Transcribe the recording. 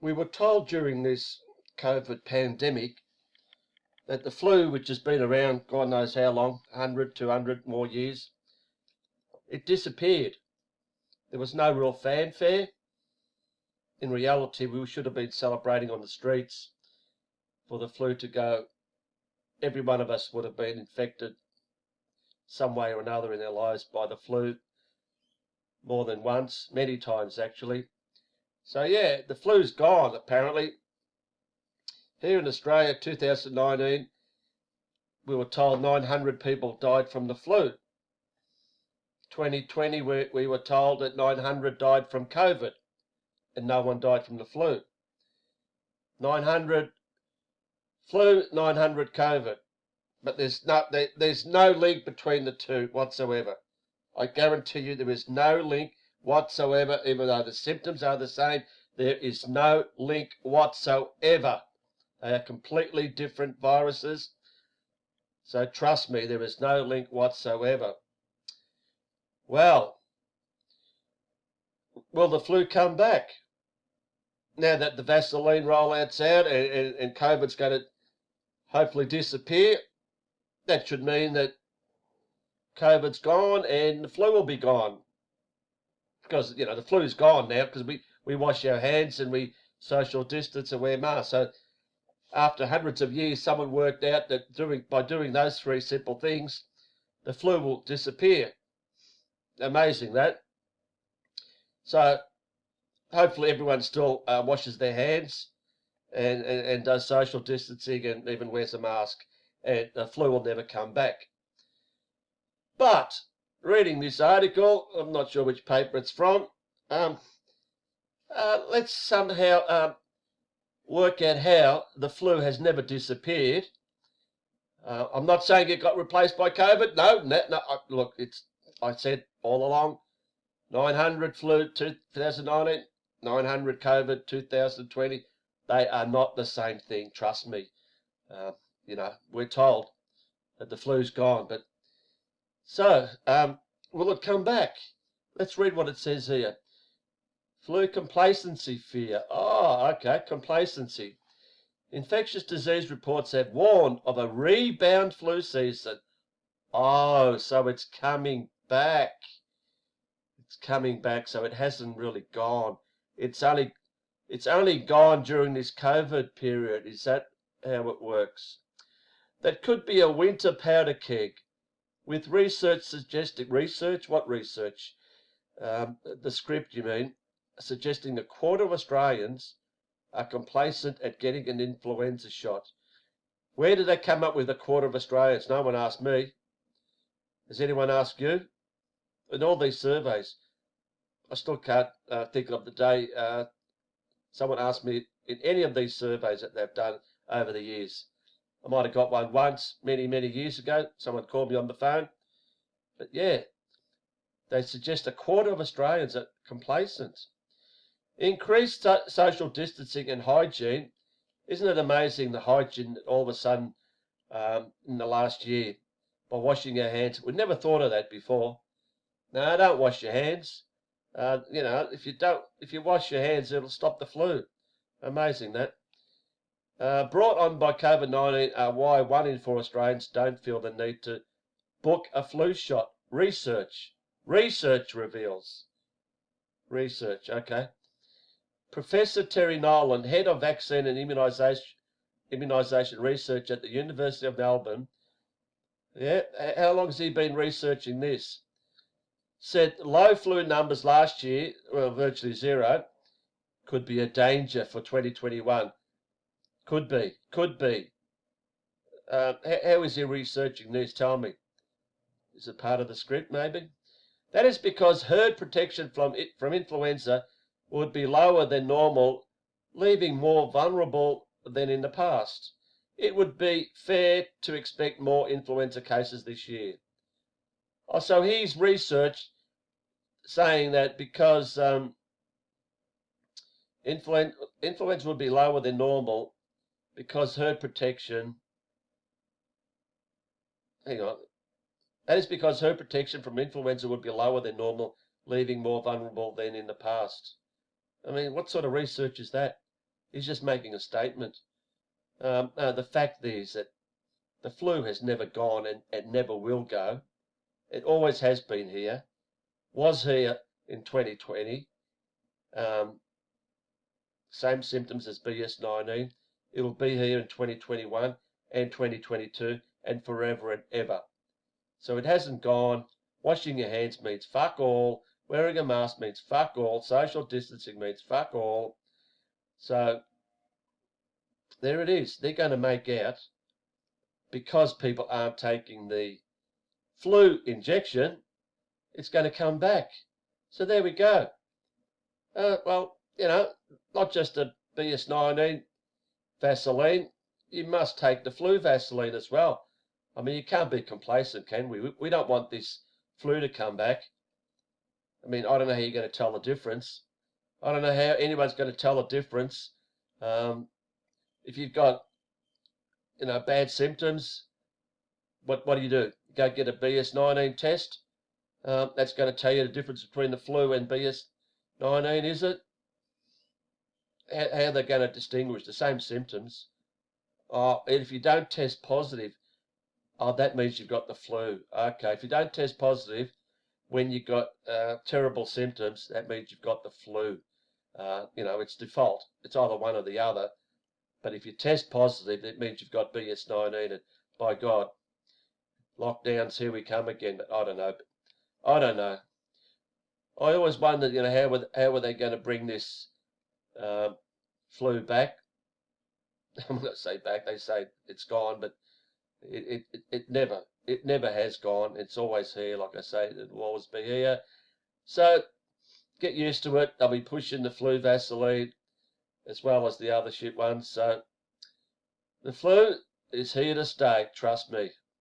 We were told during this COVID pandemic that the flu, which has been around God knows how long, 100, 200 more years, it disappeared. There was no real fanfare. In reality, we should have been celebrating on the streets for the flu to go. Every one of us would have been infected some way or another in their lives by the flu, more than once, many times actually. So yeah, the flu's gone apparently. Here in Australia, 2019, we were told 900 people died from the flu. 2020, we were told that 900 died from COVID, and no one died from the flu. 900 flu, 900 COVID. But there's no link between the two whatsoever. I guarantee you there is no link whatsoever, even though the symptoms are the same. There is no link whatsoever. They are completely different viruses. So trust me, there is no link whatsoever. Well, will the flu come back? Now that the Vaseline rollout's out and COVID's going to hopefully disappear, that should mean that COVID's gone and the flu will be gone. Because, you know, the flu's gone now because we wash our hands and we social distance and wear masks. So after hundreds of years, someone worked out that by doing those three simple things, the flu will disappear. Amazing, that. So hopefully everyone still washes their hands and does social distancing and even wears a mask, and the flu will never come back. But reading this article, I'm not sure which paper it's from, let's somehow work out how the flu has never disappeared. I'm not saying it got replaced by COVID. No. Look, I said all along, 900 flu 2019, 900 COVID 2020. They are not the same thing, trust me. You know, we're told that the flu's gone, but so will it come back? Let's read what it says here. Flu complacency fear. Oh, okay, complacency. Infectious disease reports have warned of a rebound flu season. Oh, so it's coming back. It's coming back, so it hasn't really gone. It's only gone during this COVID period. Is that how it works? That could be a winter powder keg, with research suggesting what research? The script, you mean, suggesting a quarter of Australians are complacent at getting an influenza shot. Where did they come up with a quarter of Australians? No one asked me. Has anyone asked you? In all these surveys, I still can't think of the day someone asked me in any of these surveys that they've done over the years. I might have got one once, many, many years ago. Someone called me on the phone. But yeah, they suggest a quarter of Australians are complacent. Increased social distancing and hygiene. Isn't it amazing the hygiene all of a sudden in the last year by washing our hands? We never thought of that before. No, don't wash your hands. You know, if you wash your hands, it'll stop the flu. Amazing, that. Brought on by COVID-19 are why 1 in 4 Australians don't feel the need to book a flu shot. Research reveals. Research, okay. Professor Terry Nolan, head of vaccine and immunisation research at the University of Melbourne. Yeah, how long has he been researching this? Said low flu numbers last year, well, virtually zero, could be a danger for 2021. Could be. How is he researching this? Tell me. Is it part of the script, maybe? That is because herd protection from influenza would be lower than normal, leaving more vulnerable than in the past. It would be fair to expect more influenza cases this year. Oh, so he's research saying that because influenza would be lower than normal because herd protection. Hang on. That is because herd protection from influenza would be lower than normal, leaving more vulnerable than in the past. I mean, what sort of research is that? He's just making a statement. The fact is that the flu has never gone and never will go. It always has been here. Was here in 2020. Same symptoms as BS19. It'll be here in 2021 and 2022 and forever and ever. So it hasn't gone. Washing your hands means fuck all. Wearing a mask means fuck all. Social distancing means fuck all. So there it is. They're going to make out, because people aren't taking the flu injection, it's going to come back. So there we go. Well, not just a BS19 Vaseline. You must take the flu Vaseline as well. I mean, you can't be complacent, can we? We don't want this flu to come back. I mean, I don't know how you're going to tell the difference. I don't know how anyone's going to tell the difference. If you've got, bad symptoms, what do you do? Go get a BS19 test. That's going to tell you the difference between the flu and BS19, is it? How are they going to distinguish the same symptoms? And if you don't test positive, that means you've got the flu. Okay, if you don't test positive when you've got terrible symptoms, that means you've got the flu. It's default. It's either one or the other. But if you test positive, it means you've got BS19. And by God, lockdowns, here we come again. But I don't know. I always wondered, how were they going to bring this flu back? I'm not going to say back. They say it's gone, but it never has gone. It's always here. Like I say, it will always be here. So get used to it. They'll be pushing the flu Vaseline as well as the other shit ones. So the flu is here to stay. Trust me.